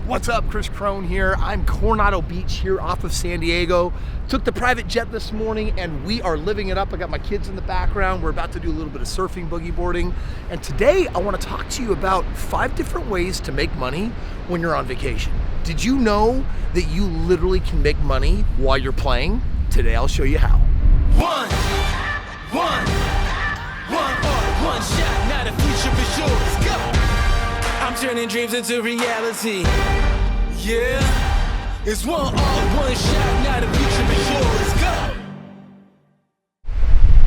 What's up, Kris Krohn here. I'm Coronado Beach here off of San Diego. Took the private jet this morning and we are living it up. I got my kids in the background. We're about to do a little bit of surfing, boogie boarding. And today I want to talk to you about 5 different ways to make money when you're on vacation. Did you know that you literally can make money while you're playing? Today I'll show you how. One shot, now the future is yours. Go! I'm turning dreams into reality. Yeah, it's one shot, now the future is yours. Go!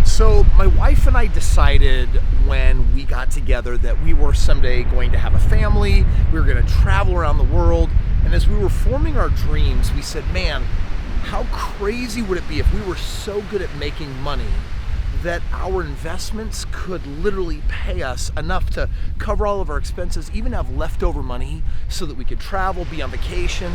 So my wife and I decided when we got together that we were someday going to have a family, we were going to travel around the world, and as we were forming our dreams, we said, man, how crazy would it be if we were so good at making money that our investments could literally pay us enough to cover all of our expenses, even have leftover money so that we could travel, be on vacation.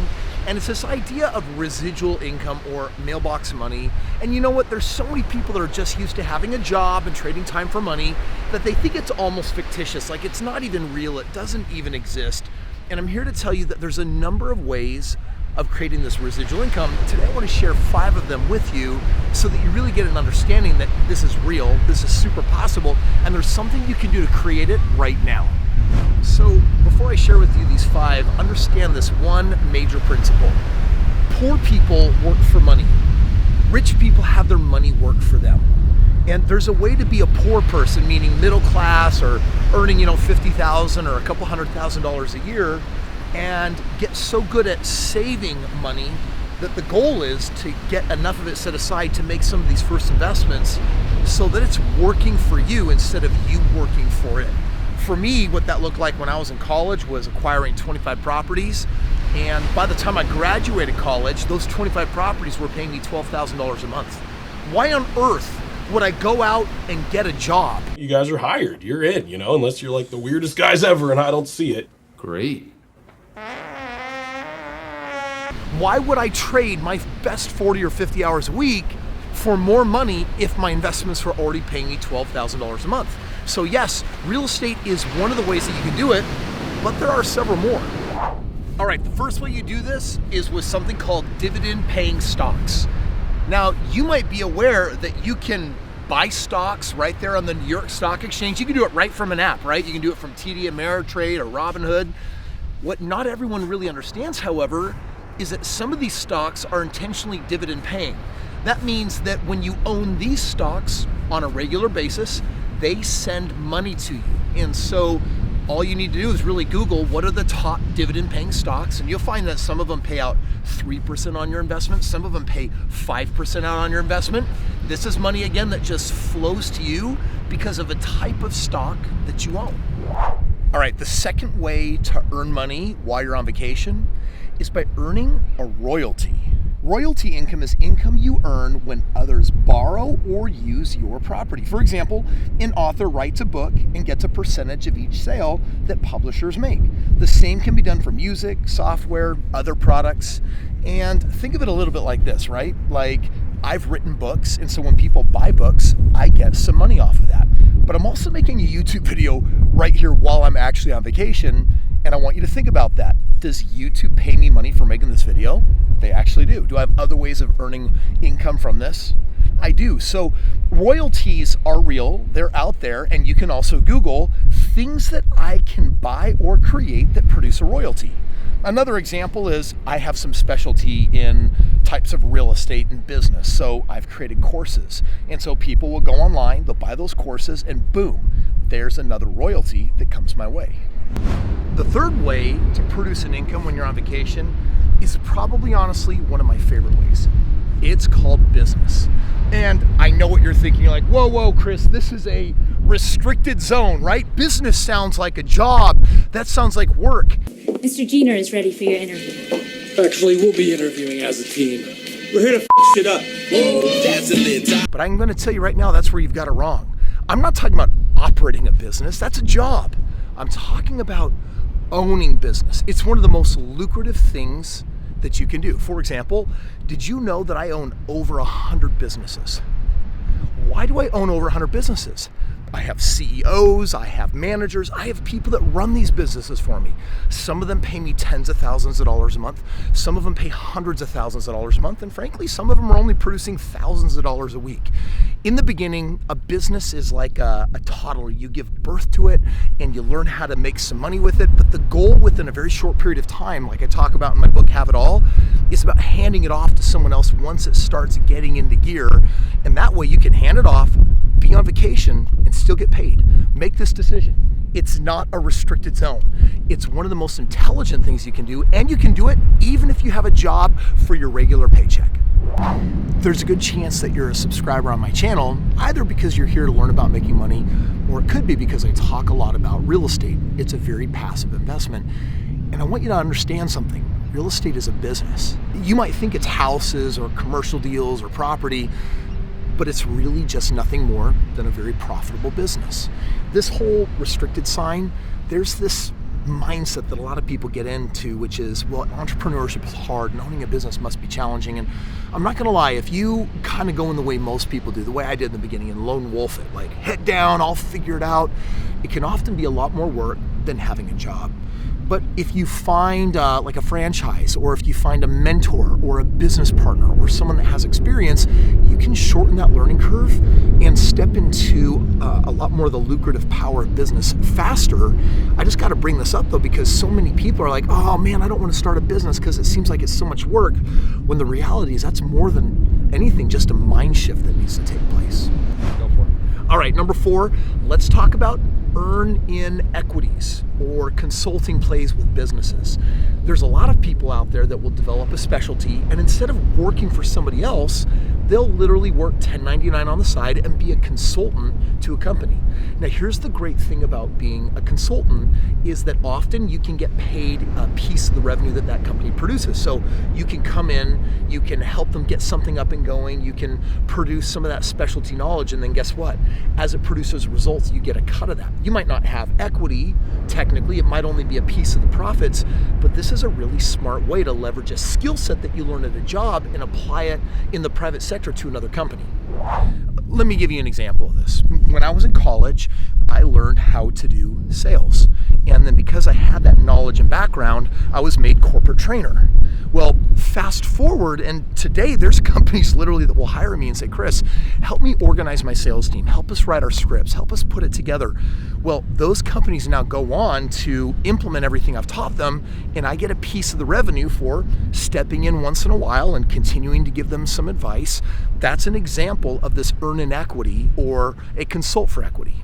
And it's this idea of residual income or mailbox money. And you know what? There's so many people that are just used to having a job and trading time for money that they think it's almost fictitious, like it's not even real, it doesn't even exist. And I'm here to tell you that there's a number of ways of creating this residual income. Today I want to share 5 of them with you so that you really get an understanding that this is real, this is super possible, and there's something you can do to create it right now. So before I share with you these 5, understand this one major principle. Poor people work for money. Rich people have their money work for them. And there's a way to be a poor person, meaning middle class or earning, $50,000 or a couple $100,000 a year, and get so good at saving money that the goal is to get enough of it set aside to make some of these first investments so that it's working for you instead of you working for it. For me, what that looked like when I was in college was acquiring 25 properties. And by the time I graduated college, those 25 properties were paying me $12,000 a month. Why on earth would I go out and get a job? You guys are hired, you're in, unless you're like the weirdest guys ever and I don't see it. Great. Why would I trade my best 40 or 50 hours a week for more money if my investments were already paying me $12,000 a month? So yes, real estate is one of the ways that you can do it, but there are several more. All right, the first way you do this is with something called dividend paying stocks. Now, you might be aware that you can buy stocks right there on the New York Stock Exchange. You can do it right from an app, right? You can do it from TD Ameritrade or Robinhood. What not everyone really understands, however, is that some of these stocks are intentionally dividend paying. That means that when you own these stocks on a regular basis, they send money to you. And so all you need to do is really Google what are the top dividend paying stocks, and you'll find that some of them pay out 3% on your investment, some of them pay 5% out on your investment. This is money again that just flows to you because of a type of stock that you own. All right, the second way to earn money while you're on vacation is by earning a royalty. Royalty income is income you earn when others borrow or use your property. For example, an author writes a book and gets a percentage of each sale that publishers make. The same can be done for music, software, other products. And think of it a little bit like this, right? Like I've written books, and so when people buy books, I get some money off of that. But I'm also making a YouTube video right here while I'm actually on vacation, and I want you to think about that. Does YouTube pay me money for making this video? They actually do. Do I have other ways of earning income from this? I do. So royalties are real, they're out there, and you can also Google things that I can buy or create that produce a royalty. Another example is I have some specialty in types of real estate and business. So I've created courses. And so people will go online, they'll buy those courses, and boom, there's another royalty that comes my way. The third way to produce an income when you're on vacation is probably honestly one of my favorite ways. It's called business. And I know what you're thinking, you're like, whoa, Kris, this is a restricted zone, right? Business sounds like a job. That sounds like work. Mr. Jenner is ready for your interview. Actually, we'll be interviewing as a team. We're here to shit up. That's a lit. But I'm gonna tell you right now, that's where you've got it wrong. I'm not talking about operating a business, that's a job. I'm talking about owning business. It's one of the most lucrative things that you can do. For example, did you know that I own over 100 businesses? Why do I own over 100 businesses? I have CEOs, I have managers, I have people that run these businesses for me. Some of them pay me tens of thousands of dollars a month. Some of them pay hundreds of thousands of dollars a month. And frankly, some of them are only producing thousands of dollars a week. In the beginning, a business is like a toddler. You give birth to it and you learn how to make some money with it. But the goal within a very short period of time, like I talk about in my book, Have It All, is about handing it off to someone else once it starts getting into gear. And that way you can hand it off, be on vacation, and still get paid. Make this decision. It's not a restricted zone. It's one of the most intelligent things you can do, and you can do it even if you have a job for your regular paycheck. There's a good chance that you're a subscriber on my channel, either because you're here to learn about making money, or it could be because I talk a lot about real estate. It's a very passive investment. And I want you to understand something. Real estate is a business. You might think it's houses or commercial deals or property, but it's really just nothing more than a very profitable business. This whole restricted sign, there's this mindset that a lot of people get into, which is, well, entrepreneurship is hard and owning a business must be challenging. And I'm not gonna lie, if you kind of go in the way most people do, the way I did in the beginning and lone wolf it, like head down, I'll figure it out, it can often be a lot more work than having a job. But if you find like a franchise, or if you find a mentor or a business partner or someone that has experience, you can shorten that learning curve and step into a lot more of the lucrative power of business faster. I just got to bring this up though, because so many people are like, oh man, I don't want to start a business because it seems like it's so much work. When the reality is that's more than anything, just a mind shift that needs to take place. Go for it. All right, number 4, let's talk about earn-in equities or consulting plays with businesses. There's a lot of people out there that will develop a specialty, and instead of working for somebody else, they'll literally work 1099 on the side and be a consultant to a company. Now, here's the great thing about being a consultant is that often you can get paid a piece of the revenue that that company produces. So you can come in, you can help them get something up and going, you can produce some of that specialty knowledge, and then guess what? As it produces results, you get a cut of that. You might not have equity, technically, it might only be a piece of the profits, but this is a really smart way to leverage a skill set that you learn at a job and apply it in the private sector to another company. Let me give you an example of this. When I was in college, I learned how to do sales. And then because I had that knowledge and background, I was made corporate trainer. Well, fast forward, and today there's companies literally that will hire me and say, Kris, help me organize my sales team, help us write our scripts, help us put it together. Well, those companies now go on to implement everything I've taught them, and I get a piece of the revenue for stepping in once in a while and continuing to give them some advice. That's an example of this earn in equity or a consult for equity.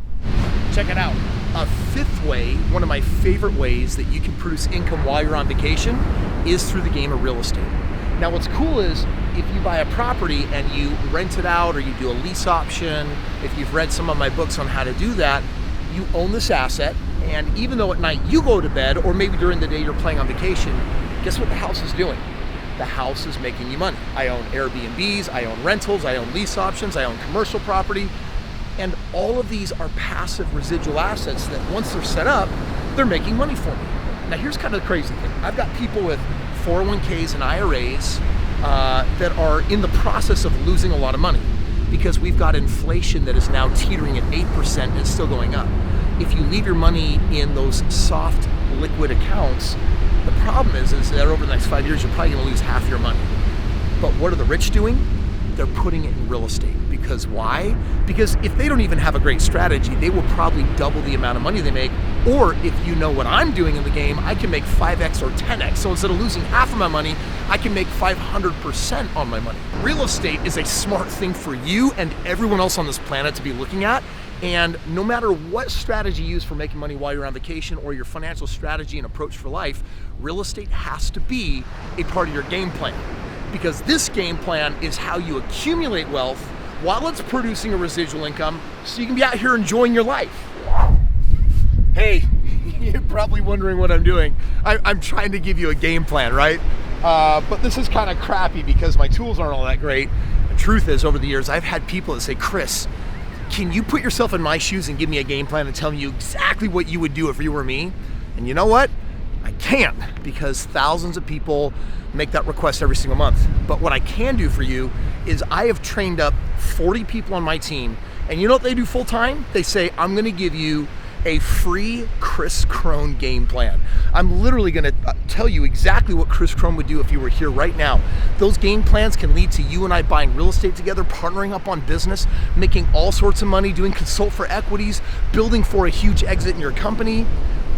Check it out. A 5th way, one of my favorite ways that you can produce income while you're on vacation is through the game of real estate. Now what's cool is if you buy a property and you rent it out or you do a lease option, if you've read some of my books on how to do that, you own this asset, and even though at night you go to bed or maybe during the day you're playing on vacation, guess what the house is doing? The house is making you money. I own Airbnbs, I own rentals, I own lease options, I own commercial property. And all of these are passive residual assets that once they're set up, they're making money for me. Now here's kind of the crazy thing. I've got people with 401ks and IRAs that are in the process of losing a lot of money because we've got inflation that is now teetering at 8% and it's still going up. If you leave your money in those soft liquid accounts, the problem is that over the next 5 years, you're probably gonna lose half your money. But what are the rich doing? They're putting it in real estate. Because why? Because if they don't even have a great strategy, they will probably double the amount of money they make. Or if you know what I'm doing in the game, I can make 5x or 10x. So instead of losing half of my money, I can make 500% on my money. Real estate is a smart thing for you and everyone else on this planet to be looking at. And no matter what strategy you use for making money while you're on vacation or your financial strategy and approach for life, real estate has to be a part of your game plan. Because this game plan is how you accumulate wealth while it's producing a residual income so you can be out here enjoying your life. Hey, you're probably wondering what I'm doing. I'm trying to give you a game plan, right? But this is kind of crappy because my tools aren't all that great. The truth is, over the years, I've had people that say, Kris, can you put yourself in my shoes and give me a game plan and tell me exactly what you would do if you were me? And you know what? I can't, because thousands of people make that request every single month. But what I can do for you is I have trained up 40 people on my team And you know what they do full time? They say, I'm gonna give you a free Kris Krohn game plan. I'm literally gonna tell you exactly what Kris Krohn would do if you were here right now. Those game plans can lead to you and I buying real estate together, partnering up on business, making all sorts of money, doing consult for equities, building for a huge exit in your company.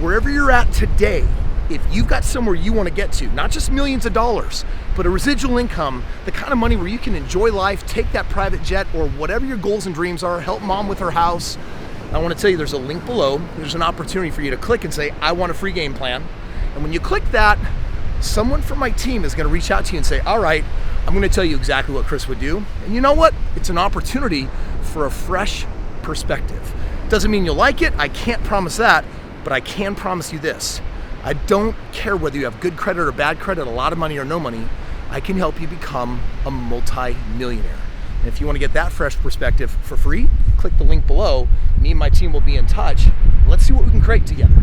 Wherever you're at today, if you've got somewhere you wanna get to, not just millions of dollars, but a residual income, the kind of money where you can enjoy life, take that private jet, or whatever your goals and dreams are, help mom with her house, I want to tell you there's a link below. There's an opportunity for you to click and say, I want a free game plan. And when you click that, someone from my team is going to reach out to you and say, all right, I'm going to tell you exactly what Kris would do. And you know what? It's an opportunity for a fresh perspective. Doesn't mean you'll like it. I can't promise that, but I can promise you this. I don't care whether you have good credit or bad credit, a lot of money or no money. I can help you become a multi-millionaire. And if you want to get that fresh perspective for free, click the link below. Me and my team will be in touch. Let's see what we can create together.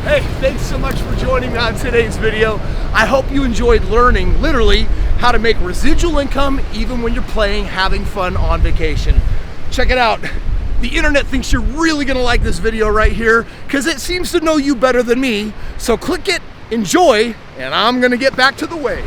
Hey, thanks so much for joining me on today's video. I hope you enjoyed learning, literally, how to make residual income even when you're playing, having fun on vacation. Check it out. The internet thinks you're really gonna like this video right here because it seems to know you better than me. So click it, enjoy, and I'm gonna get back to the waves.